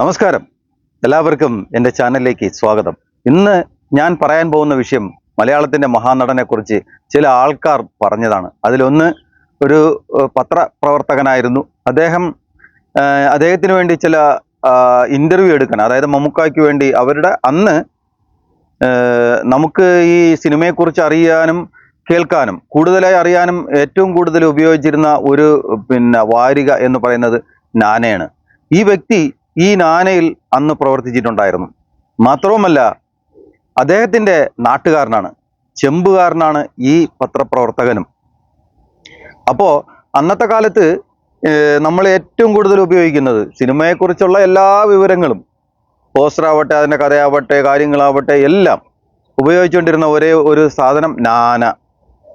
നമസ്കാരം, എല്ലാവർക്കും എൻ്റെ ചാനലിലേക്ക് സ്വാഗതം. ഇന്ന് ഞാൻ പറയാൻ പോകുന്ന വിഷയം മലയാളത്തിൻ്റെ മഹാനടനെ കുറിച്ച് ചില ആൾക്കാർ പറഞ്ഞതാണ്. അതിലൊന്ന് ഒരു പത്രപ്രവർത്തകനായിരുന്നു. അദ്ദേഹത്തിന് വേണ്ടി ചില ഇൻ്റർവ്യൂ എടുക്കാൻ, അതായത് മമ്മൂക്കായ്ക്ക് വേണ്ടി അവരുടെ അന്ന് നമുക്ക് ഈ സിനിമയെക്കുറിച്ച് അറിയാനും കേൾക്കാനും കൂടുതലായി അറിയാനും ഏറ്റവും കൂടുതൽ ഉപയോഗിച്ചിരുന്ന ഒരു വാരിക എന്ന് പറയുന്നത് നാനയാണ്. ഈ വ്യക്തി ഈ നാനയിൽ അന്ന് പ്രവർത്തിച്ചിട്ടുണ്ടായിരുന്നു. മാത്രവുമല്ല, അദ്ദേഹത്തിൻ്റെ നാട്ടുകാരനാണ്, ചെമ്പുകാരനാണ് ഈ പത്രപ്രവർത്തകനും. അപ്പോൾ അന്നത്തെ കാലത്ത് നമ്മൾ ഏറ്റവും കൂടുതൽ ഉപയോഗിക്കുന്നത് സിനിമയെക്കുറിച്ചുള്ള എല്ലാ വിവരങ്ങളും, പോസ്റ്ററാവട്ടെ, അതിൻ്റെ കഥയാവട്ടെ, കാര്യങ്ങളാവട്ടെ, എല്ലാം ഉപയോഗിച്ചുകൊണ്ടിരുന്ന ഒരേ ഒരു സാധനം നാന.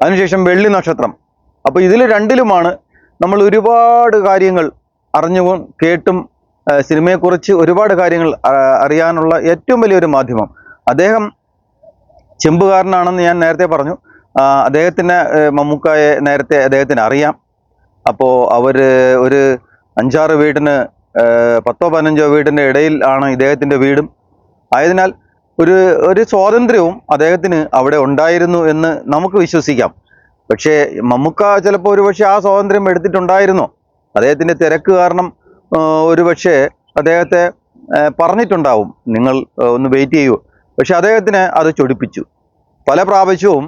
അതിനുശേഷം വെള്ളി നക്ഷത്രം. അപ്പോൾ ഇതിൽ രണ്ടിലുമാണ് നമ്മൾ ഒരുപാട് കാര്യങ്ങൾ അറിഞ്ഞും കേട്ടും സിനിമയെക്കുറിച്ച് ഒരുപാട് കാര്യങ്ങൾ അറിയാനുള്ള ഏറ്റവും വലിയൊരു മാധ്യമം. അദ്ദേഹം ചെമ്പുകാരനാണെന്ന് ഞാൻ നേരത്തെ പറഞ്ഞു. മമ്മൂക്കായെ നേരത്തെ അദ്ദേഹത്തിന് അറിയാം. അപ്പോൾ അവർ ഒരു 5-6 വീടിന് 10-15 വീടിൻ്റെ ഇടയിൽ ആണ് ഇദ്ദേഹത്തിൻ്റെ വീടും. ആയതിനാൽ ഒരു സ്വാതന്ത്ര്യവും അദ്ദേഹത്തിന് അവിടെ ഉണ്ടായിരുന്നു എന്ന് നമുക്ക് വിശ്വസിക്കാം. പക്ഷേ മമ്മൂക്ക ചിലപ്പോൾ ഒരുപക്ഷെ ആ സ്വാതന്ത്ര്യം എടുത്തിട്ടുണ്ടായിരുന്നോ? അദ്ദേഹത്തിൻ്റെ തിരക്ക് കാരണം ഒരുപക്ഷെ അദ്ദേഹത്തെ പറഞ്ഞിട്ടുണ്ടാവും, നിങ്ങൾ ഒന്ന് വെയിറ്റ് ചെയ്യൂ. പക്ഷെ അദ്ദേഹത്തിന് അത് ചൊടിപ്പിച്ചു. പല പ്രാവശ്യവും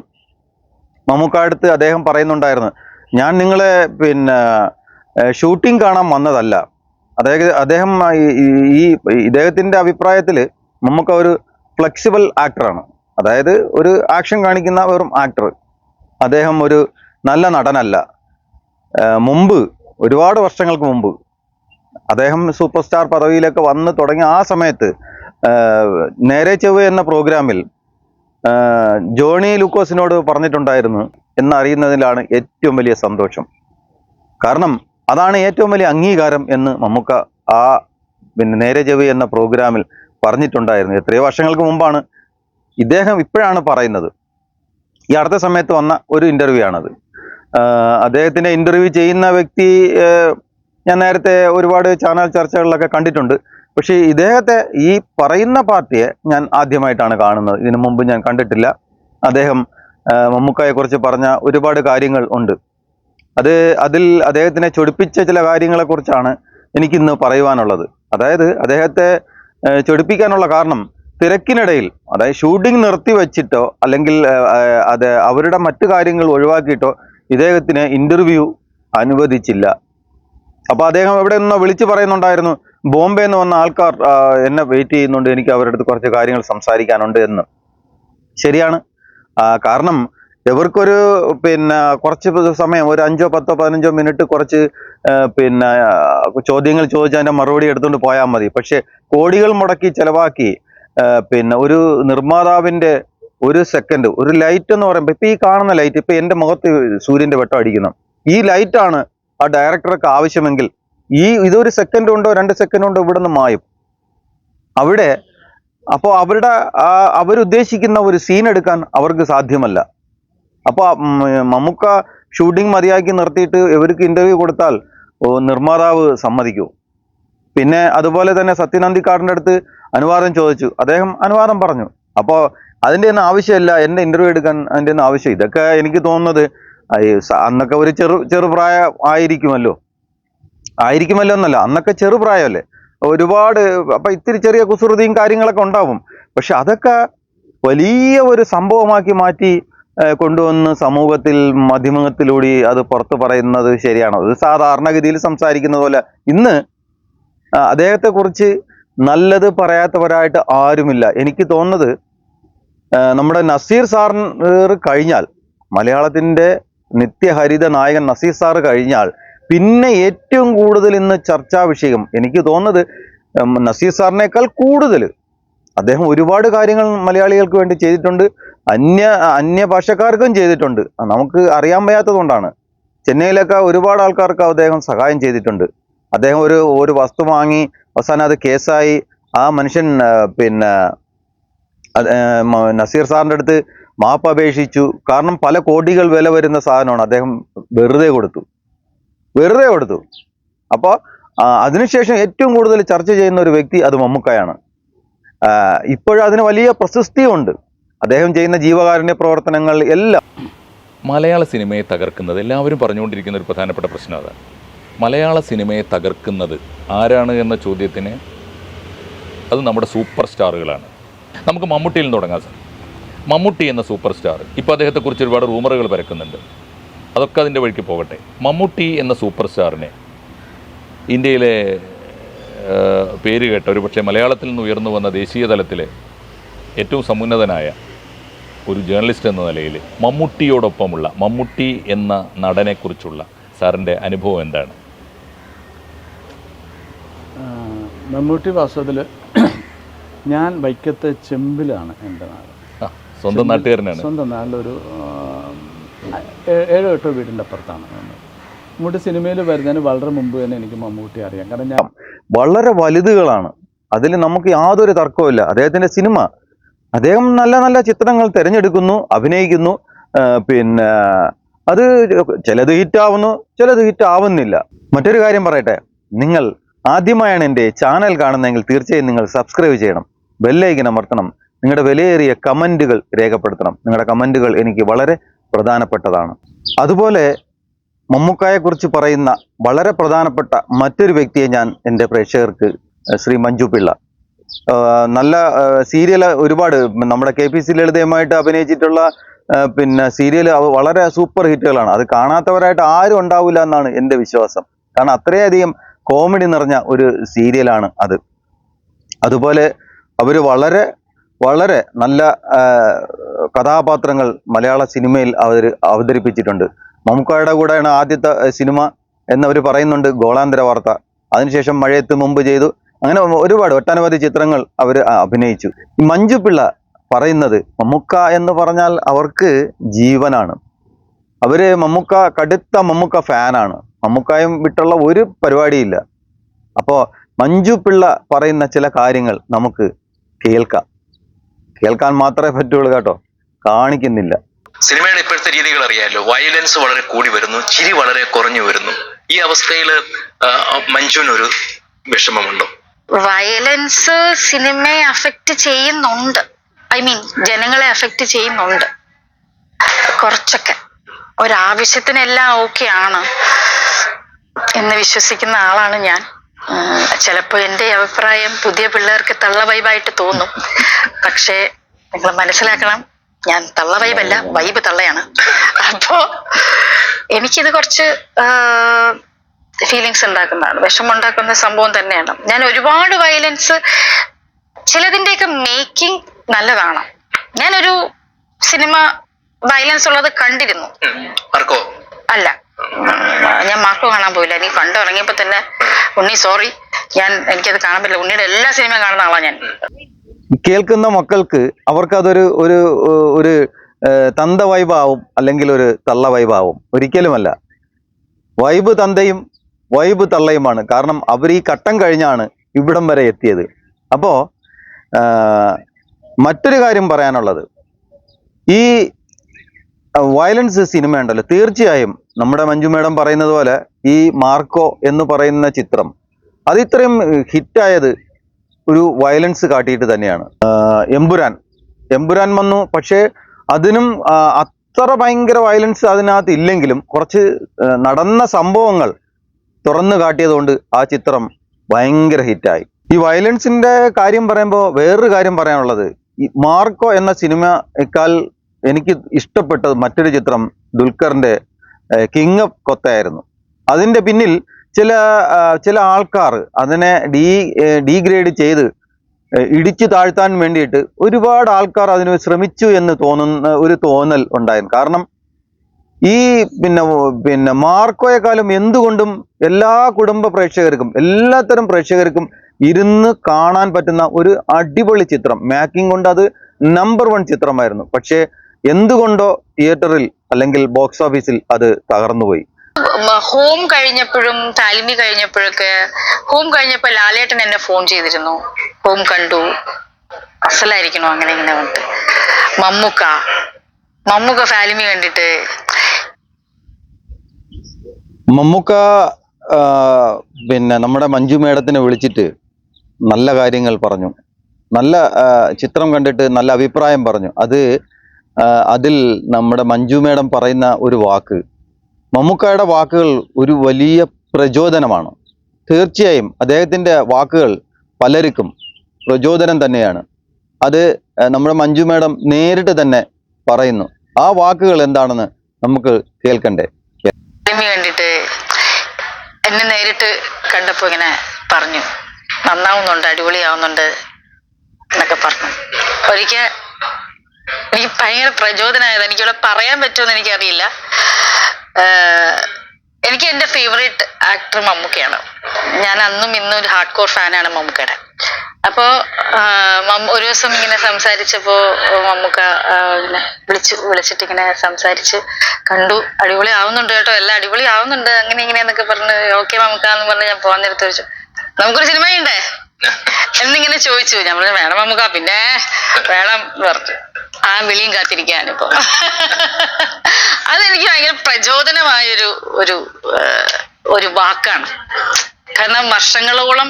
മമ്മൂക്ക അടുത്ത് അദ്ദേഹം പറയുന്നുണ്ടായിരുന്നു, ഞാൻ നിങ്ങളെ ഷൂട്ടിംഗ് കാണാൻ വന്നതല്ല. അദ്ദേഹം ഇദ്ദേഹത്തിൻ്റെ അഭിപ്രായത്തിൽ മമ്മൂക്ക ഒരു ഫ്ലെക്സിബിൾ ആക്ടറാണ്. അതായത് ഒരു ആക്ഷൻ കാണിക്കുന്ന വെറും ആക്ടർ. അദ്ദേഹം ഒരു നല്ല നടനല്ല. മുമ്പ്, ഒരുപാട് വർഷങ്ങൾക്ക് മുമ്പ് അദ്ദേഹം സൂപ്പർ സ്റ്റാർ പദവിയിലൊക്കെ വന്ന് തുടങ്ങിയ ആ സമയത്ത് നേരെ ചൊവ്വ എന്ന പ്രോഗ്രാമിൽ ജോണി ലൂക്കോസിനോട് പറഞ്ഞിട്ടുണ്ടായിരുന്നു എന്നറിയുന്നതിലാണ് ഏറ്റവും വലിയ സന്തോഷം. കാരണം അതാണ് ഏറ്റവും വലിയ അംഗീകാരം എന്ന് മമ്മൂക്ക ആ നേരെ ചൊവ്വ എന്ന പ്രോഗ്രാമിൽ പറഞ്ഞിട്ടുണ്ടായിരുന്നു. എത്രയോ വർഷങ്ങൾക്ക് മുമ്പാണ്. ഇദ്ദേഹം ഇപ്പോഴാണ് പറയുന്നത്. ഈ അടുത്ത സമയത്ത് വന്ന ഒരു ഇൻ്റർവ്യൂ ആണത്. അദ്ദേഹത്തിൻ്റെ ഇൻ്റർവ്യൂ ചെയ്യുന്ന വ്യക്തി ഞാൻ നേരത്തെ ഒരുപാട് ചാനൽ ചർച്ചകളിലൊക്കെ കണ്ടിട്ടുണ്ട്. പക്ഷേ ഇദ്ദേഹത്തെ, ഈ പറയുന്ന പാർട്ടിയെ ഞാൻ ആദ്യമായിട്ടാണ് കാണുന്നത്. ഇതിനു മുമ്പ് ഞാൻ കണ്ടിട്ടില്ല. അദ്ദേഹം മമ്മൂക്കയെക്കുറിച്ച് പറഞ്ഞ ഒരുപാട് കാര്യങ്ങൾ ഉണ്ട്. അതിൽ അദ്ദേഹത്തിനെ ചൊടിപ്പിച്ച ചില കാര്യങ്ങളെക്കുറിച്ചാണ് എനിക്കിന്ന് പറയുവാനുള്ളത്. അതായത് അദ്ദേഹത്തെ ചൊടിപ്പിക്കാനുള്ള കാരണം, തിരക്കിനിടയിൽ, അതായത് ഷൂട്ടിംഗ് നിർത്തി വെച്ചിട്ടോ അല്ലെങ്കിൽ അവരുടെ മറ്റു കാര്യങ്ങൾ ഒഴിവാക്കിയിട്ടോ ഇദ്ദേഹത്തിന് ഇൻ്റർവ്യൂ അനുവദിച്ചില്ല. അപ്പോൾ അദ്ദേഹം എവിടെ നിന്നോ വിളിച്ചു പറയുന്നുണ്ടായിരുന്നു, ബോംബെ നിന്ന് വന്ന ആൾക്കാർ എന്നെ വെയിറ്റ് ചെയ്യുന്നുണ്ട്, എനിക്ക് അവരുടെ അടുത്ത് കുറച്ച് കാര്യങ്ങൾ സംസാരിക്കാനുണ്ട് എന്ന്. ശരിയാണ്. കാരണം ഇവർക്കൊരു കുറച്ച് സമയം, ഒരു 5-10-15 മിനിറ്റ് കുറച്ച് ചോദ്യങ്ങൾ ചോദിച്ച് അതിൻ്റെ മറുപടി എടുത്തുകൊണ്ട് പോയാൽ മതി. പക്ഷെ കോടികൾ മുടക്കി ചെലവാക്കി ഒരു നിർമ്മാതാവിൻ്റെ ഒരു സെക്കൻഡ്, ഒരു ലൈറ്റ് എന്ന് പറയുമ്പോൾ, ഇപ്പം ഈ കാണുന്ന ലൈറ്റ്, ഇപ്പം എൻ്റെ മുഖത്ത് സൂര്യൻ്റെ വെട്ടം അടിക്കണം, ഈ ലൈറ്റാണ് ആ ഡയറക്ടർക്ക് ആവശ്യമെങ്കിൽ ഇതൊരു സെക്കൻഡ് കൊണ്ടോ 2 സെക്കൻഡ് കൊണ്ടോ ഇവിടെ നിന്ന് മായും അവിടെ. അപ്പോൾ അവരുദ്ദേശിക്കുന്ന ഒരു സീൻ എടുക്കാൻ അവർക്ക് സാധ്യമല്ല. അപ്പോൾ മമ്മൂക്ക ഷൂട്ടിംഗ് മതിയാക്കി നിർത്തിയിട്ട് ഇവർക്ക് ഇൻ്റർവ്യൂ കൊടുത്താൽ നിർമ്മാതാവ് സമ്മതിക്കൂ? പിന്നെ അതുപോലെ തന്നെ സത്യനന്ദിക്കാടിൻ്റെ അടുത്ത് അനുവാദം ചോദിച്ചു, അദ്ദേഹം അനുവാദം പറഞ്ഞു. അപ്പോൾ അതിൻ്റെ ഒന്നും ആവശ്യമില്ല, എൻ്റെ ഇൻ്റർവ്യൂ എടുക്കാൻ അതിൻ്റെ ഒന്നും ആവശ്യം. ഇതൊക്കെ എനിക്ക് തോന്നുന്നത് അന്നൊക്കെ ഒരു ചെറുപ്രായം ആയിരിക്കുമല്ലോ എന്നല്ല, അന്നൊക്കെ ചെറുപ്രായമല്ലേ, ഒരുപാട്. അപ്പം ഇത്തിരി ചെറിയ കുസൃതിയും കാര്യങ്ങളൊക്കെ ഉണ്ടാവും. പക്ഷെ അതൊക്കെ വലിയ ഒരു സംഭവമാക്കി മാറ്റി കൊണ്ടുവന്ന് സമൂഹത്തിൽ, മാധ്യമത്തിലൂടെ അത് പുറത്ത് പറയുന്നത് ശരിയാണോ? അത് സാധാരണഗതിയിൽ സംസാരിക്കുന്ന പോലെ. ഇന്ന് അദ്ദേഹത്തെക്കുറിച്ച് നല്ലത് പറയാത്തവരായിട്ട് ആരുമില്ല. എനിക്ക് തോന്നുന്നത് നമ്മുടെ നസീർ സാർ കഴിഞ്ഞാൽ, മലയാളത്തിൻ്റെ നിത്യഹരിത നായകൻ നസീർ സാർ കഴിഞ്ഞാൽ പിന്നെ ഏറ്റവും കൂടുതൽ ഇന്ന് ചർച്ചാ വിഷയം, എനിക്ക് തോന്നുന്നത് നസീർ സാറിനേക്കാൾ കൂടുതൽ അദ്ദേഹം ഒരുപാട് കാര്യങ്ങൾ മലയാളികൾക്ക് വേണ്ടി ചെയ്തിട്ടുണ്ട്. അന്യ ഭാഷക്കാർക്കും ചെയ്തിട്ടുണ്ട്. നമുക്ക് അറിയാൻ വയ്യാത്തതുകൊണ്ടാണ്. ചെന്നൈയിലൊക്കെ ഒരുപാട് ആൾക്കാർക്ക് അദ്ദേഹം സഹായം ചെയ്തിട്ടുണ്ട്. അദ്ദേഹം ഒരു വസ്തു വാങ്ങി, അവസാനം അത് കേസായി. ആ മനുഷ്യൻ നസീർ സാറിൻ്റെ അടുത്ത് മാപ്പ് അപേക്ഷിച്ചു. കാരണം പല കോടികൾ വില വരുന്ന സാധനമാണ്. അദ്ദേഹം വെറുതെ കൊടുത്തു. അപ്പോൾ അതിനുശേഷം ഏറ്റവും കൂടുതൽ ചർച്ച ചെയ്യുന്ന ഒരു വ്യക്തി അത് മമ്മൂക്കയാണ്. ഇപ്പോഴതിന് വലിയ പ്രശസ്തിയുണ്ട്. അദ്ദേഹം ചെയ്യുന്ന ജീവകാരുണ്യ പ്രവർത്തനങ്ങൾ എല്ലാം. മലയാള സിനിമയെ തകർക്കുന്നത് എല്ലാവരും പറഞ്ഞുകൊണ്ടിരിക്കുന്ന ഒരു പ്രധാനപ്പെട്ട പ്രശ്നം അതാണ്. മലയാള സിനിമയെ തകർക്കുന്നത് ആരാണ് എന്ന ചോദ്യത്തിന് അത് നമ്മുടെ സൂപ്പർ സ്റ്റാറുകളാണ്. നമുക്ക് മമ്മൂട്ടിയിൽ നിന്ന് തുടങ്ങാം സാർ. മമ്മൂട്ടി എന്ന സൂപ്പർ സ്റ്റാർ, ഇപ്പോൾ അദ്ദേഹത്തെക്കുറിച്ച് ഒരുപാട് റൂമറുകൾ പരക്കുന്നുണ്ട്. അതൊക്കെ അതിൻ്റെ വഴിക്ക് പോകട്ടെ. മമ്മൂട്ടി എന്ന സൂപ്പർ സ്റ്റാറിനെ ഇന്ത്യയിലെ പേര് കേട്ട ഒരുപക്ഷെ മലയാളത്തിൽ നിന്ന് ഉയർന്നു വന്ന ദേശീയ തലത്തിലെ ഏറ്റവും സമുന്നതനായ ഒരു ജേർണലിസ്റ്റ് എന്ന നിലയിൽ മമ്മൂട്ടിയോടൊപ്പമുള്ള മമ്മൂട്ടി എന്ന നടനെക്കുറിച്ചുള്ള സാറിൻ്റെ അനുഭവം എന്താണ്? മമ്മൂട്ടി വാസ്തവത്തിൽ ഞാൻ വൈക്കത്ത് ചെമ്പിലാണ് എൻ്റെ നാട്. സ്വന്തം നാട്ടുകാരനാണ്. സ്വന്തം നാട്ടിലൊരു 7-8 വീടിൻ്റെ അപ്പുറത്താണ്. മമ്മൂട്ടി സിനിമയിൽ വരുന്നതിന് വളരെ മുമ്പ് തന്നെ എനിക്ക് മമ്മൂട്ടി അറിയാം. കാരണം ഞാൻ വളരെ വലുതുകളാണ്, അതിൽ നമുക്ക് യാതൊരു തർക്കവുമില്ല. അദ്ദേഹത്തിൻ്റെ സിനിമ, അദ്ദേഹം നല്ല നല്ല ചിത്രങ്ങൾ തിരഞ്ഞെടുക്കുന്നു, അഭിനയിക്കുന്നു. പിന്നെ അത് ചിലത് ഹിറ്റാവുന്നു, ചിലത് ഹിറ്റാവുന്നില്ല. മറ്റൊരു കാര്യം പറയട്ടെ, നിങ്ങൾ ആദ്യമായാണ് എൻ്റെ ചാനൽ കാണുന്നതെങ്കിൽ തീർച്ചയായും നിങ്ങൾ സബ്സ്ക്രൈബ് ചെയ്യണം, ബെല്ലൈക്കൻ അമർത്തണം, നിങ്ങളുടെ വിലയേറിയ കമൻറ്റുകൾ രേഖപ്പെടുത്തണം. നിങ്ങളുടെ കമൻറ്റുകൾ എനിക്ക് വളരെ പ്രധാനപ്പെട്ടതാണ്. അതുപോലെ മമ്മൂക്കായെക്കുറിച്ച് പറയുന്ന വളരെ പ്രധാനപ്പെട്ട മറ്റൊരു വ്യക്തിയെ ഞാൻ എൻ്റെ പ്രേക്ഷകർക്ക്, ശ്രീ മഞ്ജു പിള്ള, നല്ല സീരിയൽ ഒരുപാട് നമ്മുടെ KPC ലളിതയുമായിട്ട് അഭിനയിച്ചിട്ടുള്ള പിന്നെ സീരിയൽ വളരെ സൂപ്പർ ഹിറ്റുകളാണ്. അത് കാണാത്തവരായിട്ട് ആരും ഉണ്ടാവില്ല എന്നാണ് എൻ്റെ വിശ്വാസം. കാരണം അത്രയധികം കോമഡി നിറഞ്ഞ ഒരു സീരിയലാണ് അത്. അതുപോലെ അവർ വളരെ വളരെ നല്ല കഥാപാത്രങ്ങൾ മലയാള സിനിമയിൽ അവതരിപ്പിച്ചിട്ടുണ്ട്. മമ്മൂക്കായുടെ കൂടെയാണ് ആദ്യത്തെ സിനിമ എന്നവർ പറയുന്നുണ്ട്, ഗോളാന്തര വാർത്ത. അതിനുശേഷം മഴയത്ത് മുമ്പ് ചെയ്തു. അങ്ങനെ ഒരുപാട് ഒട്ടനവധി ചിത്രങ്ങൾ അവർ അഭിനയിച്ചു. മഞ്ജു പിള്ള പറയുന്നത്, മമ്മൂക്ക എന്ന് പറഞ്ഞാൽ അവർക്ക് ജീവനാണ്. അവര് കടുത്ത മമ്മൂക്ക ഫാനാണ്. മമ്മൂക്കായും വിട്ടുള്ള ഒരു പരിപാടിയില്ല. അപ്പോൾ മഞ്ജു പിള്ള പറയുന്ന ചില കാര്യങ്ങൾ നമുക്ക് കേൾക്കാൻ മാത്രമേ പറ്റുള്ളൂ കേട്ടോ, കാണിക്കുന്നില്ല. സിനിമയുടെ ഇപ്പോഴത്തെ രീതികൾ അറിയാമല്ലോ, വയലൻസ് വളരെ കൂടി വരുന്നു, ചിരി വളരെ കുറഞ്ഞു വരുന്നു. ഈ അവസ്ഥയിൽ മഞ്ജുവിനൊരു വിഷമമുണ്ടോ? വയലൻസ് സിനിമയെ അഫക്റ്റ് ചെയ്യുന്നുണ്ട്. ജനങ്ങളെ അഫക്റ്റ് ചെയ്യുന്നുണ്ട് കുറച്ചൊക്കെ. ഒരാവശ്യത്തിനെല്ലാം ഓക്കെയാണ് എന്ന് വിശ്വസിക്കുന്ന ആളാണ് ഞാൻ. ചിലപ്പോൾ എൻ്റെ അഭിപ്രായം പുതിയ പിള്ളേർക്ക് തള്ള വൈബായിട്ട് തോന്നും. പക്ഷേ നിങ്ങൾ മനസ്സിലാക്കണം, ഞാൻ തള്ള വൈബല്ല, വൈബ് തള്ളയാണ്. അപ്പോ എനിക്കിത് കുറച്ച് ഫീലിങ്സ് ഉണ്ടാക്കുന്നതാണ്, വിഷമമുണ്ടാക്കുന്ന സംഭവം തന്നെയാണ്. ഞാൻ ഒരുപാട് വയലൻസ്, ചിലതിൻ്റെയൊക്കെ മേക്കിംഗ് നല്ലതാണ്. ഞാനൊരു സിനിമ വയലൻസ് ഉള്ളത് കണ്ടിരുന്നു. അല്ല, ഞാൻ മാർക്കോ കാണാൻ പോയില്ല. എനിക്ക് കണ്ടു ഇറങ്ങിയപ്പോ തന്നെ ഉണ്ണി സോറി, എനിക്കത് കാണാൻ പറ്റില്ല. ഉണ്ണിയുടെ എല്ലാ സിനിമയും കാണുന്ന ആളാണ് ഞാൻ. കേൾക്കുന്ന മക്കൾക്ക് അവർക്കതൊരു ഒരു ഒരു തന്ത വൈബാവും, അല്ലെങ്കിൽ ഒരു തള്ള വൈബാവും. ഒരിക്കലുമല്ല. വൈബ് തന്തയും വൈബ് തള്ളയുമാണ്. കാരണം അവർ ഈ ഘട്ടം കഴിഞ്ഞാണ് ഇവിടം വരെ എത്തിയത്. അപ്പോൾ മറ്റൊരു കാര്യം പറയാനുള്ളത്, ഈ വയലൻസ് സിനിമ ഉണ്ടല്ലോ, തീർച്ചയായും നമ്മുടെ മഞ്ജു മേഡം പറയുന്നത് പോലെ ഈ മാർക്കോ എന്ന് പറയുന്ന ചിത്രം അത് ഇത്രയും ഹിറ്റായത് ഒരു വയലൻസ് കാട്ടിയിട്ട് തന്നെയാണ്. എമ്പുരാൻ വന്നു, പക്ഷേ അതിനും അത്ര ഭയങ്കര വയലൻസ് അതിനകത്ത് ഇല്ലെങ്കിലും കുറച്ച് നടന്ന സംഭവങ്ങൾ തുറന്നു കാട്ടിയതുകൊണ്ട് ആ ചിത്രം ഭയങ്കര ഹിറ്റായി. ഈ വയലൻസിന്റെ കാര്യം പറയുമ്പോൾ വേറൊരു കാര്യം പറയാനുള്ളത്, ഈ മാർക്കോ എന്ന സിനിമയേക്കാൾ എനിക്ക് ഇഷ്ടപ്പെട്ടത് മറ്റൊരു ചിത്രം ദുൽഖറിന്റെ കിങ് ഓഫ് കൊത്തയായിരുന്നു. അതിന്റെ പിന്നിൽ ചില ആൾക്കാർ അതിനെ ഡീഗ്രേഡ് ചെയ്ത് ഇടിച്ചു താഴ്ത്താൻ വേണ്ടിയിട്ട് ഒരുപാട് ആൾക്കാർ അതിന് ശ്രമിച്ചു എന്ന് തോന്നുന്ന ഒരു തോന്നൽ ഉണ്ടായിരുന്നു. കാരണം ഈ പിന്നെ മാർക്കോയെക്കാളും എന്തുകൊണ്ടും എല്ലാ കുടുംബ പ്രേക്ഷകർക്കും, എല്ലാത്തരം പ്രേക്ഷകർക്കും ഇരുന്ന് കാണാൻ പറ്റുന്ന ഒരു അടിപൊളി ചിത്രം, മേക്കിംഗ് കൊണ്ട് അത് നമ്പർ 1 ചിത്രമായിരുന്നു. പക്ഷേ എന്തുകൊണ്ടോ തിയേറ്ററിൽ അല്ലെങ്കിൽ ബോക്സ് ഓഫീസിൽ അത് തകർന്നുപോയി. ഹോം കഴിഞ്ഞപ്പോഴും താലിമി കഴിഞ്ഞപ്പോഴൊക്കെ, ഹോം കഴിഞ്ഞപ്പോൾ ലാലേട്ടൻ എന്നെ ഫോൺ ചെയ്തിരുന്നു, ഹോം കണ്ടു, അസലായിരിക്കണോ അങ്ങനെ ഇങ്ങനെ കൊണ്ട്. മമ്മൂക്ക ഫാലിമി കണ്ടിട്ട്, മമ്മൂക്ക ആ, പിന്നെ നമ്മുടെ മഞ്ജു മേഡത്തിനെ വിളിച്ചിട്ട് നല്ല കാര്യങ്ങൾ പറഞ്ഞു, നല്ല ചിത്രം കണ്ടിട്ട് നല്ല അഭിപ്രായം പറഞ്ഞു. അതിൽ നമ്മുടെ മഞ്ജു മേഡം പറയുന്ന ഒരു വാക്ക്, മമ്മൂക്കായുടെ വാക്കുകൾ ഒരു വലിയ പ്രചോദനമാണ്. തീർച്ചയായും അദ്ദേഹത്തിൻ്റെ വാക്കുകൾ പലർക്കും പ്രചോദനം തന്നെയാണ്. അത് നമ്മുടെ മഞ്ജു മേഡം നേരിട്ട് തന്നെ പറയുന്നു. ആ വാക്കുകൾ എന്താണെന്ന് നമുക്ക് കേൾക്കണ്ടേ? സിനിമ കണ്ടിട്ട് എന്നെ നേരിട്ട് കണ്ടപ്പോ ഇങ്ങനെ പറഞ്ഞു, നന്നാവുന്നുണ്ട്, അടിപൊളിയാവുന്നുണ്ട് എന്നൊക്കെ പറഞ്ഞു. ഒരിക്കൽ എനിക്ക് ഭയങ്കര പ്രചോദനമായത്, എനിക്കിവിടെ പറയാൻ പറ്റുമെന്ന് എനിക്കറിയില്ല. എനിക്ക് എൻ്റെ ഫേവറേറ്റ് ആക്ടർ മമ്മൂക്കയാണ്. ഞാൻ അന്നും ഇന്നും ഒരു ഹാർഡ് കോർ ഫാനാണ് മമ്മൂക്കയുടെ. അപ്പോൾ ഒരു ദിവസം ഇങ്ങനെ സംസാരിച്ചപ്പോ മമ്മൂക്ക ഇങ്ങനെ വിളിച്ചിട്ട് ഇങ്ങനെ സംസാരിച്ച് കണ്ടു, അടിപൊളി ആവുന്നുണ്ട് കേട്ടോ, എല്ലാം അടിപൊളി ആവുന്നുണ്ട്, അങ്ങനെ ഇങ്ങനെയെന്നൊക്കെ പറഞ്ഞ് ഓക്കെ മമ്മൂക്ക എന്ന് പറഞ്ഞ് ഞാൻ പോകാൻ നേരത്ത് ചോദിച്ചു, നമുക്കൊരു സിനിമയുണ്ടേ എന്നിങ്ങനെ ചോദിച്ചു. ഞാൻ പറഞ്ഞു വേണം മമ്മൂക്ക, പിന്നെ വേണം പറഞ്ഞു. ആ വിളിയും കാത്തിരിക്കാനിപ്പോ. അതെനിക്ക് ഭയങ്കര പ്രചോദനമായൊരു ഒരു ഒരു വാക്കാണ്. കാരണം വർഷങ്ങളോളം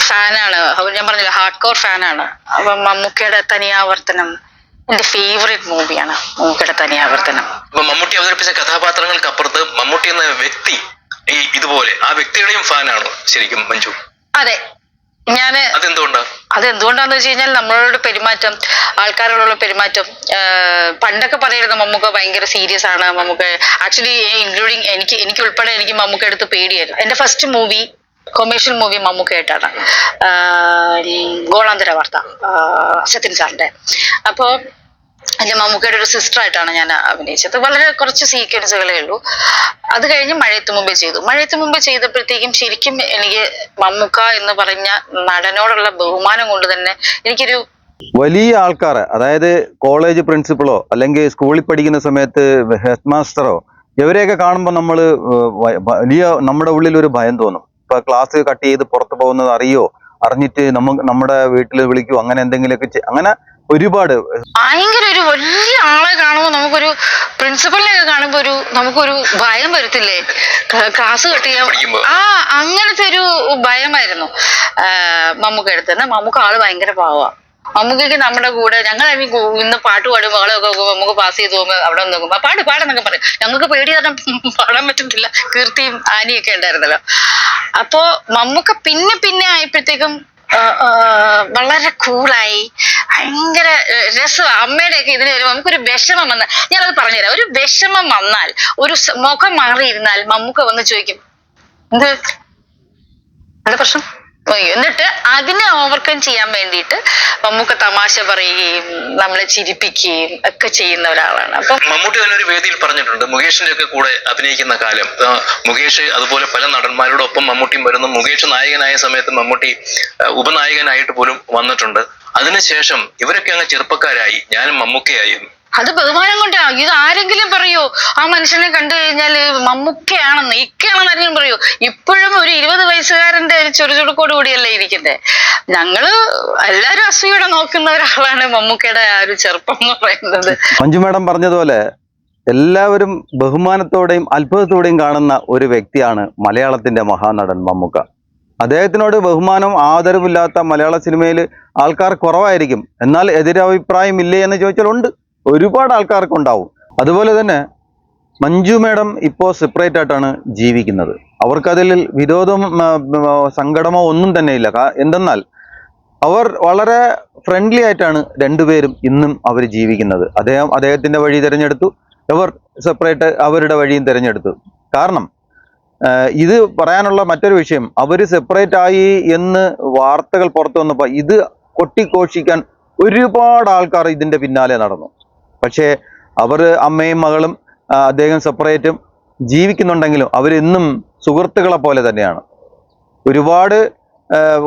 ഫാനാണ്, ഞാൻ പറഞ്ഞില്ല ഹാർഡ് കോർ ഫാനാണ്. അപ്പൊ മമ്മൂക്കയുടെ തനിയാവർത്തനം എന്റെ ഫേവറേറ്റ് മൂവിയാണ്, മമ്മൂക്കയുടെ തനിയാവർത്തനം. അപ്പൊ മമ്മൂട്ടി അവതരിപ്പിച്ച കഥാപാത്രങ്ങൾക്ക് അപ്പുറത്ത് മമ്മൂട്ടി എന്ന വ്യക്തി ഇതുപോലെ ആ വ്യക്തിയുടെയും ഫാനാണോ ശരിക്കും മഞ്ജു? അതെ. അതെന്തുകൊണ്ടാന്ന് വെച്ച് കഴിഞ്ഞാൽ നമ്മളോട് പെരുമാറ്റം, ആൾക്കാരോടുള്ള പെരുമാറ്റം, പണ്ടൊക്കെ പറയുന്നത് മമ്മൂക്ക ഭയങ്കര സീരിയസ് ആണ്. മമ്മൂക്ക ആക്ച്വലി ഇൻക്ലൂഡിങ് എനിക്ക് ഉൾപ്പെടെ എനിക്ക് മമ്മൂക്ക എടുത്ത് പേടിയായിരുന്നു. എന്റെ ഫസ്റ്റ് മൂവി കൊമേഴ്ഷ്യൽ മൂവി മമ്മൂക്കയായിട്ടാണ്, ഗോളാന്തര വാർത്ത, സത്യൻ സാറിന്റെ. അപ്പോ എന്റെ മമ്മൂക്കയുടെ ഒരു സിസ്റ്റർ ആയിട്ടാണ് ഞാൻ അഭിനയിച്ചത്. വളരെ കുറച്ച് സീക്വൻസുകളേ ഉള്ളൂ. അത് കഴിഞ്ഞ് മഴയത്ത് മുമ്പേ ചെയ്തപ്പോഴത്തേക്കും ശരിക്കും എനിക്ക് മമ്മൂക്ക എന്ന് പറഞ്ഞ നടനോടുള്ള ബഹുമാനം കൊണ്ട് തന്നെ എനിക്കൊരു വലിയ ആൾക്കാർ, അതായത് കോളേജ് പ്രിൻസിപ്പളോ അല്ലെങ്കിൽ സ്കൂളിൽ പഠിക്കുന്ന സമയത്ത് ഹെഡ് മാസ്റ്ററോ, ഇവരെയൊക്കെ കാണുമ്പോൾ നമ്മൾ വലിയ നമ്മുടെ ഉള്ളിൽ ഒരു ഭയം തോന്നും. ഇപ്പൊ ക്ലാസ് കട്ട് ചെയ്ത് പുറത്ത് പോകുന്നത് അറിഞ്ഞിട്ട് നമ്മുടെ വീട്ടിൽ വിളിക്കൂ, അങ്ങനെ എന്തെങ്കിലുമൊക്കെ അങ്ങനെ ഒരുപാട് ഭയങ്കര ഒരു വലിയ ആളെ കാണുമ്പോൾ നമുക്കൊരു പ്രിൻസിപ്പലിനെയൊക്കെ കാണുമ്പോൾ നമുക്കൊരു ഭയം വരത്തില്ലേ, ക്ലാസ് കട്ട് ചെയ്യാൻ. അങ്ങനത്തെ ഒരു ഭയമായിരുന്നു മമ്മൂക്ക എടുത്തത്. മമ്മൂക്ക ആള് ഭയങ്കര പാവമാണ്. മമ്മൂക്കയ്ക്ക് നമ്മുടെ കൂടെ ഞങ്ങൾ ഇന്ന് പാട്ട് പാടും മകളൊക്കെ നമുക്ക് പാസ് ചെയ്ത് പോകുമ്പോൾ അവിടെ നോക്കുമ്പോൾ പാടെന്നൊക്കെ പറയും. ഞങ്ങൾക്ക് പേടി കാരണം പാടാൻ പറ്റത്തില്ല, കീർത്തിയും ആനിയൊക്കെ ഉണ്ടായിരുന്നല്ലോ. അപ്പോ മമ്മൂക്ക പിന്നെ ആയപ്പോഴത്തേക്കും വളരെ കൂളായി, ഭയങ്കര രസമാണ്. അമ്മയുടെയൊക്കെ ഇതിന് വരുമ്പോൾ നമുക്കൊരു വിഷമം വന്നാൽ, ഞാനത് പറഞ്ഞുതരാം, ഒരു വിഷമം വന്നാൽ, ഒരു മുഖം മാറിയിരുന്നാൽ മമ്മൂക്ക വന്ന് ചോദിക്കും എന്താ പ്രശ്നം, എന്നിട്ട് അതിനെ ഓവർകം ചെയ്യാൻ വേണ്ടിയിട്ട് മമ്മൂക്ക തമാശ പറയുകയും നമ്മളെ ചിരിപ്പിക്കുകയും ഒക്കെ ചെയ്യുന്ന ഒരാളാണ്. അപ്പൊ മമ്മൂട്ടി തന്നെ ഒരു വേദിയിൽ പറഞ്ഞിട്ടുണ്ട്, മുകേഷിന്റെ ഒക്കെ കൂടെ അഭിനയിക്കുന്ന കാലം മുകേഷ് അതുപോലെ പല നടന്മാരോടൊപ്പം മമ്മൂട്ടിയും വരുന്നു. മുകേഷ് നായകനായ സമയത്ത് മമ്മൂട്ടി ഉപനായകനായിട്ട് പോലും വന്നിട്ടുണ്ട്. അതിനുശേഷം ഇവരൊക്കെ അങ്ങ് ചെറുപ്പക്കാരായി, ഞാനും മമ്മൂക്കയായി. അത് ബഹുമാനം കൊണ്ടാ. ഇത് ആരെങ്കിലും പറയോ ആ മനുഷ്യനെ കണ്ടു കഴിഞ്ഞാല് മമ്മൂക്കയാണെന്ന്, ഇക്കയാണെന്ന് ആരെങ്കിലും പറയോ? ഇപ്പോഴും ഒരു 20 വയസ്സുകാരന്റെ ഒരു ചുറുചുറുക്കോട് കൂടിയല്ലേ ഇരിക്കണ്ടേ. ഞങ്ങള് എല്ലാരും അസൂയോടെ നോക്കുന്ന ഒരാളാണ് മമ്മൂക്കയുടെ ആ ഒരു ചെറുപ്പം എന്ന് പറയുന്നത്. മഞ്ജു മേഡം പറഞ്ഞതുപോലെ എല്ലാവരും ബഹുമാനത്തോടെയും അത്ഭുതത്തോടെയും കാണുന്ന ഒരു വ്യക്തിയാണ് മലയാളത്തിന്റെ മഹാനടൻ മമ്മൂക്ക. അദ്ദേഹത്തിനോട് ബഹുമാനവും ആദരവില്ലാത്ത മലയാള സിനിമയിൽ ആൾക്കാർ കുറവായിരിക്കും. എന്നാൽ എതിരഭിപ്രായം ഇല്ലേ എന്ന് ചോദിച്ചാൽ ഉണ്ട്, ഒരുപാട് ആൾക്കാർക്കുണ്ടാവും. അതുപോലെ തന്നെ മഞ്ജു മേഡം ഇപ്പോൾ സെപ്പറേറ്റ് ആയിട്ടാണ് ജീവിക്കുന്നത്. അവർക്കതിൽ വിരോധം സങ്കടമോ ഒന്നും തന്നെയില്ല. എന്തെന്നാൽ അവർ വളരെ ഫ്രണ്ട്ലി ആയിട്ടാണ് രണ്ടുപേരും ഇന്നും അവർ ജീവിക്കുന്നത്. അദ്ദേഹത്തിൻ്റെ വഴി തിരഞ്ഞെടുത്തു, ഇവർ സെപ്പറേറ്റ് അവരുടെ വഴിയും തിരഞ്ഞെടുത്തു. കാരണം ഇത് പറയാനുള്ള മറ്റൊരു വിഷയം, അവർ സെപ്പറേറ്റ് ആയി എന്ന് വാർത്തകൾ പുറത്തു വന്നപ്പോൾ ഇത് കൊട്ടിഘോഷിക്കാൻ ഒരുപാട് ആൾക്കാർ ഇതിൻ്റെ പിന്നാലെ നടന്നു. പക്ഷേ അവർ അമ്മയും മകളും അദ്ദേഹം സെപ്പറേറ്റും ജീവിക്കുന്നുണ്ടെങ്കിലും അവരിന്നും സുഹൃത്തുക്കളെ പോലെ തന്നെയാണ്. ഒരുപാട്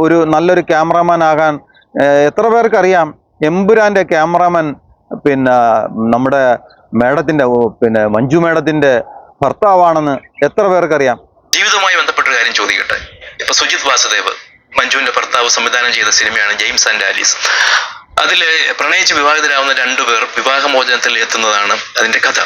ഒരു നല്ലൊരു ക്യാമറാമാൻ ആകാൻ എത്ര പേർക്കറിയാം? എമ്പുരാൻ്റെ ക്യാമറാമാൻ നമ്മുടെ മേഡത്തിൻ്റെ മഞ്ജു മേഡത്തിൻ്റെ ഭർത്താവാണെന്ന് എത്ര പേർക്കറിയാം? ജീവിതവുമായി ബന്ധപ്പെട്ടൊരു കാര്യം ചോദിക്കട്ടെ. ഇപ്പൊ സുജിത് വാസുദേവ് മഞ്ജുവിന്റെ ഭർത്താവ് സംവിധാനം ചെയ്ത സിനിമയാണ് ജെയിംസ് ആൻഡ് ആലീസ്. അതില് പ്രണയിച്ച് വിവാഹിതരാവുന്ന രണ്ടുപേർ വിവാഹമോചനത്തിൽ എത്തുന്നതാണ് അതിന്റെ കഥ.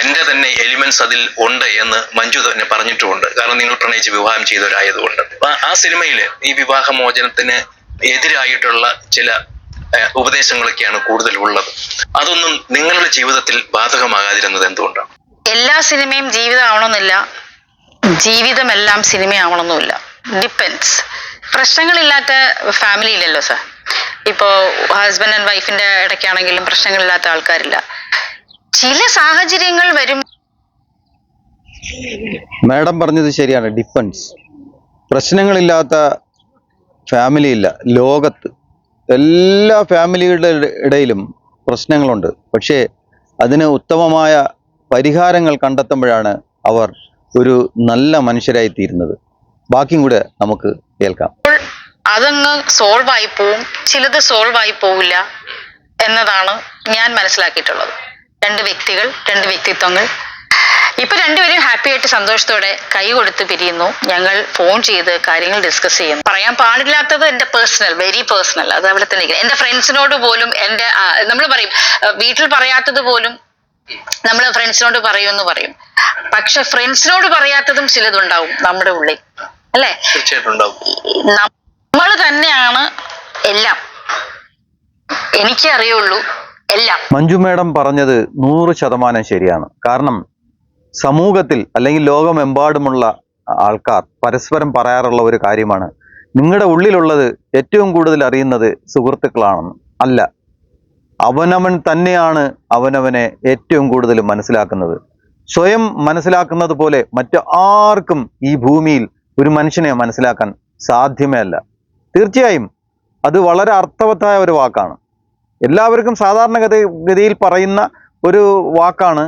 എന്റെ തന്നെ എലിമെന്റ്സ് അതിൽ ഉണ്ട് എന്ന് മഞ്ജു തന്നെ പറഞ്ഞിട്ടുമുണ്ട്. കാരണം നിങ്ങൾ പ്രണയിച്ച് വിവാഹം ചെയ്തവരായതുകൊണ്ട്. ആ സിനിമയില് ഈ വിവാഹമോചനത്തിന് എതിരായിട്ടുള്ള ചില ഉപദേശങ്ങളൊക്കെയാണ് കൂടുതൽ ഉള്ളത്. അതൊന്നും നിങ്ങളുടെ ജീവിതത്തിൽ ബാധകമാകാതിരുന്നത് എന്തുകൊണ്ടാണ്? എല്ലാ സിനിമയും ജീവിതമാവണമെന്നില്ല, ജീവിതമെല്ലാം സിനിമയാവണമെന്നുമില്ല. ഡിപ്പെൻസ്. പ്രശ്നങ്ങളില്ലാത്ത ഫാമിലി ഇല്ലല്ലോ സാർ. ഇപ്പോൾ ഹസ്ബൻഡ് ആൻഡ് വൈഫിന്റെ ഇടയ്ക്കാണെങ്കിലും പ്രശ്നങ്ങളില്ലാത്ത ആൾക്കാരില്ല. ചില സാഹചര്യങ്ങൾ വരും. മാഡം പറഞ്ഞത് ശരിയാണ്. ഡിപ്പെൻസ്. പ്രശ്നങ്ങളില്ലാത്ത ഫാമിലി ഇല്ല ലോകത്ത്. എല്ലാ ഫാമിലികളുടെ ഇടയിലും പ്രശ്നങ്ങളുണ്ട്. പക്ഷേ അതിന് ഉത്തമമായ പരിഹാരങ്ങൾ കണ്ടെത്തുമ്പോഴാണ് അവർ ഒരു നല്ല മനുഷ്യരായി തീരുന്നത്. ബാക്കിയും കൂടെ നമുക്ക് കേൾക്കാം. അതങ്ങ് സോൾവ് ആയി പോവും, ചിലത് സോൾവ് ആയി പോവില്ല എന്നതാണ് ഞാൻ മനസ്സിലാക്കിയിട്ടുള്ളത്. രണ്ട് വ്യക്തികൾ, രണ്ട് വ്യക്തിത്വങ്ങൾ. ഇപ്പൊ രണ്ടുപേരും ഹാപ്പി ആയിട്ട് സന്തോഷത്തോടെ കൈ കൊടുത്ത് പിരിയുന്നു. ഞങ്ങൾ ഫോൺ ചെയ്ത് കാര്യങ്ങൾ ഡിസ്കസ് ചെയ്യുന്നു. പറയാൻ പാടില്ലാത്തത് എന്റെ പേഴ്സണൽ, വെരി പേഴ്സണൽ, അത് അവിടെ തന്നെ. എന്റെ ഫ്രണ്ട്സിനോട് പോലും നമ്മൾ പറയും, വീട്ടിൽ പറയാത്തത് പോലും നമ്മൾ ഫ്രണ്ട്സിനോട് പറയുമെന്ന് പറയും. പക്ഷെ ഫ്രണ്ട്സിനോട് പറയാത്തതും ചിലതുണ്ടാവും നമ്മുടെ ഉള്ളിൽ, അല്ലെ? തീർച്ചയായിട്ടും ഉണ്ടാവും. നമ്മൾ തന്നെയാണ് എല്ലാം. എനിക്കേ അറിയുള്ളൂ എല്ലാം. മഞ്ജു മാഡം പറഞ്ഞത് 100% ശരിയാണ്. കാരണം സമൂഹത്തിൽ അല്ലെങ്കിൽ ലോകമെമ്പാടുമുള്ള ആൾക്കാർ പരസ്പരം പറയാറുള്ള ഒരു കാര്യമാണ്, നിങ്ങളുടെ ഉള്ളിലുള്ളത് ഏറ്റവും കൂടുതൽ അറിയുന്നത് സുഹൃത്തുക്കളാണെന്ന്. അല്ല, അവനവൻ തന്നെയാണ് അവനവനെ ഏറ്റവും കൂടുതൽ മനസ്സിലാക്കുന്നത്. സ്വയം മനസ്സിലാക്കുന്നത് പോലെ മറ്റു ആർക്കും ഈ ഭൂമിയിൽ ഒരു മനുഷ്യനെ മനസ്സിലാക്കാൻ സാധ്യമേ അല്ല. തീർച്ചയായും അത് വളരെ അർത്ഥവത്തായ ഒരു വാക്കാണ്. എല്ലാവർക്കും സാധാരണഗതിയിൽ പറയുന്ന ഒരു വാക്കാണ്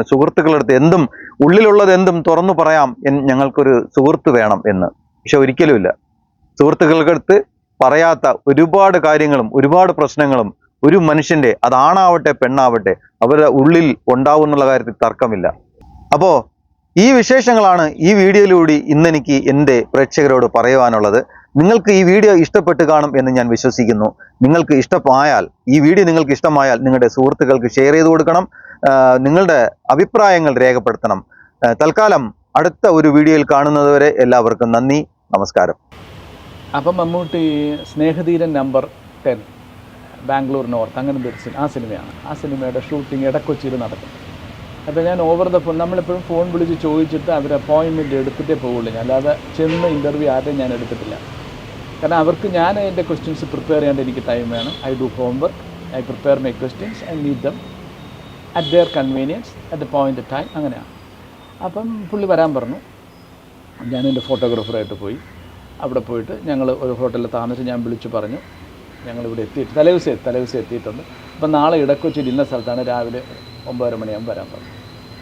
സുഹൃത്തുക്കളടുത്ത് എന്തും, ഉള്ളിലുള്ളത് എന്തും തുറന്നു പറയാം, ഞങ്ങൾക്കൊരു സുഹൃത്ത് വേണം എന്ന്. പക്ഷെ ഒരിക്കലുമില്ല. സുഹൃത്തുക്കൾക്കടുത്ത് പറയാത്ത ഒരുപാട് കാര്യങ്ങളും ഒരുപാട് പ്രശ്നങ്ങളും ഒരു മനുഷ്യൻ്റെ, അതാണാവട്ടെ പെണ്ണാവട്ടെ, അവരുടെ ഉള്ളിൽ ഉണ്ടാവുന്നുള്ള കാര്യത്തിൽ തർക്കമില്ല. അപ്പോൾ ഈ വിശേഷങ്ങളാണ് ഈ വീഡിയോയിലൂടെ ഇന്നെനിക്ക് എൻ്റെ പ്രേക്ഷകരോട് പറയുവാനുള്ളത്. നിങ്ങൾക്ക് ഈ വീഡിയോ ഇഷ്ടപ്പെട്ട് കാണും എന്ന് ഞാൻ വിശ്വസിക്കുന്നു. നിങ്ങൾക്ക് ഇഷ്ടമായാൽ, ഈ വീഡിയോ നിങ്ങൾക്ക് ഇഷ്ടമായാൽ നിങ്ങളുടെ സുഹൃത്തുക്കൾക്ക് ഷെയർ ചെയ്ത് കൊടുക്കണം. നിങ്ങളുടെ അഭിപ്രായങ്ങൾ രേഖപ്പെടുത്തണം. തൽക്കാലം അടുത്ത ഒരു വീഡിയോയിൽ കാണുന്നതുവരെ എല്ലാവർക്കും നന്ദി, നമസ്കാരം. അപ്പം മമ്മൂട്ടി സ്നേഹധീരൻ നമ്പർ 10 ബാംഗ്ലൂർ നോർത്ത് അങ്ങനെ ആ സിനിമയാണ്. ആ സിനിമയുടെ ഷൂട്ടിംഗ് ഇടക്കൊച്ചിയിൽ നടക്കും. അപ്പോൾ ഞാൻ ഓവർ ദ ഫോൺ, നമ്മളെപ്പോഴും ഫോൺ വിളിച്ച് ചോദിച്ചിട്ട് അവർ അപ്പോയിൻമെൻറ്റ് എടുത്തിട്ടേ പോവുള്ളൂ. ഞാൻ അല്ലാതെ ചെന്ന് ഇൻ്റർവ്യൂ ആരെയും ഞാൻ എടുത്തിട്ടില്ല. കാരണം അവർക്ക് ഞാൻ എൻ്റെ ക്വസ്റ്റ്യൻസ് പ്രിപ്പയർ ചെയ്യേണ്ട എനിക്ക് ടൈം വേണം. I do homework, I prepare my questions, I meet them at their convenience at the point time. അങ്ങനെയാണ്. അപ്പം പുള്ളി വരാൻ പറഞ്ഞു. ഞാൻ എൻ്റെ ഫോട്ടോഗ്രാഫറായിട്ട് പോയി. അവിടെ പോയിട്ട് ഞങ്ങൾ ഒരു ഹോട്ടലിൽ താമസിച്ച് ഞാൻ വിളിച്ചു പറഞ്ഞു, ഞങ്ങളിവിടെ എത്തിയിട്ട് തലേദിവസം എത്തിയിട്ടുണ്ട്. അപ്പം നാളെ ഇടക്കൊച്ചിയിൽ ഇന്ന സ്ഥലത്താണ്, രാവിലെ 9:30 മണിയാകുമ്പോൾ വരാൻ പറഞ്ഞു.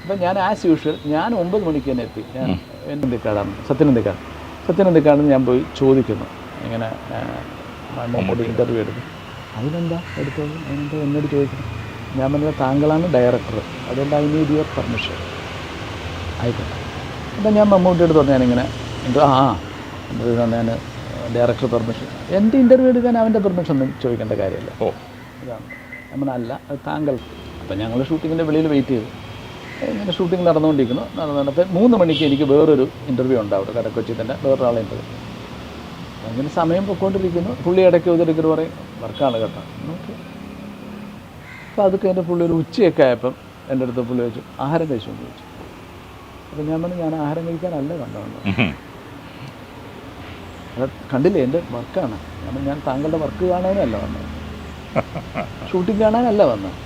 അപ്പം ഞാൻ ആസ് യൂഷ്വൽ ഞാൻ 9 മണിക്ക് തന്നെ എത്തി. ഞാൻ എന്തിക്കാടാണ് സത്യനന്ദിക്കാടെന്ന് ഞാൻ പോയി ചോദിക്കുന്നു, ഇങ്ങനെ മമ്മൂട്ടി ഇൻ്റർവ്യൂ എടുക്കും. അതിനെന്താ എടുത്തത്, അതിനെന്താ എന്നോട് ചോദിക്കുന്നു. ഞാൻ പറഞ്ഞത് താങ്കളാണ് ഡയറക്ടർ, അതുകൊണ്ട് ഐ നീഡ് യുവർ പെർമിഷൻ. ആയിക്കോട്ടെ. അപ്പം ഞാൻ മമ്മൂട്ടിയോട് പറഞ്ഞു, ഞാനിങ്ങനെ ഞാൻ ഡയറക്ടർ പെർമിഷൻ, എൻ്റെ ഇൻ്റർവ്യൂ എടുക്കാൻ അവൻ്റെ പെർമിഷൻ ഒന്നും ചോദിക്കേണ്ട കാര്യമില്ല. അതാണ് നമ്മളല്ല, അത് താങ്കൾ. അപ്പം ഞങ്ങൾ ഷൂട്ടിങ്ങിൻ്റെ വെളിയിൽ വെയിറ്റ് ചെയ്തു. ഇങ്ങനെ ഷൂട്ടിംഗ് നടന്നുകൊണ്ടിരിക്കുന്നു. നടന്നപ്പോൾ 3 മണിക്ക് എനിക്ക് വേറൊരു ഇൻ്റർവ്യൂ ഉണ്ടാവും കടക്കൊച്ചി തന്നെ, വേറൊരാളെ ഇൻ്റർവ്യൂ. അങ്ങനെ സമയം പൊയ്ക്കൊണ്ടിരിക്കുന്നു. പുള്ളി ഇടയ്ക്ക് ഒരിക്കൽ പറയും, വർക്കാണ് കേട്ടോ. ഓക്കെ. അപ്പോൾ അതൊക്കെ എൻ്റെ പുള്ളി ഒരു ഉച്ചയൊക്കെ ആയപ്പം എൻ്റെ അടുത്ത് പുള്ളി ചോദിച്ചു, ആഹാരം കഴിച്ചുകൊണ്ട് ചോദിച്ചു. അപ്പം ഞാൻ പറഞ്ഞു, ഞാൻ ആഹാരം കഴിക്കാനല്ല കണ്ടത്, അത് കണ്ടില്ലേ എൻ്റെ വർക്കാണ്. ഞാൻ താങ്കളുടെ വർക്ക് കാണാനല്ല വന്നത്, ഷൂട്ടിംഗ് കാണാനല്ല വന്നത്.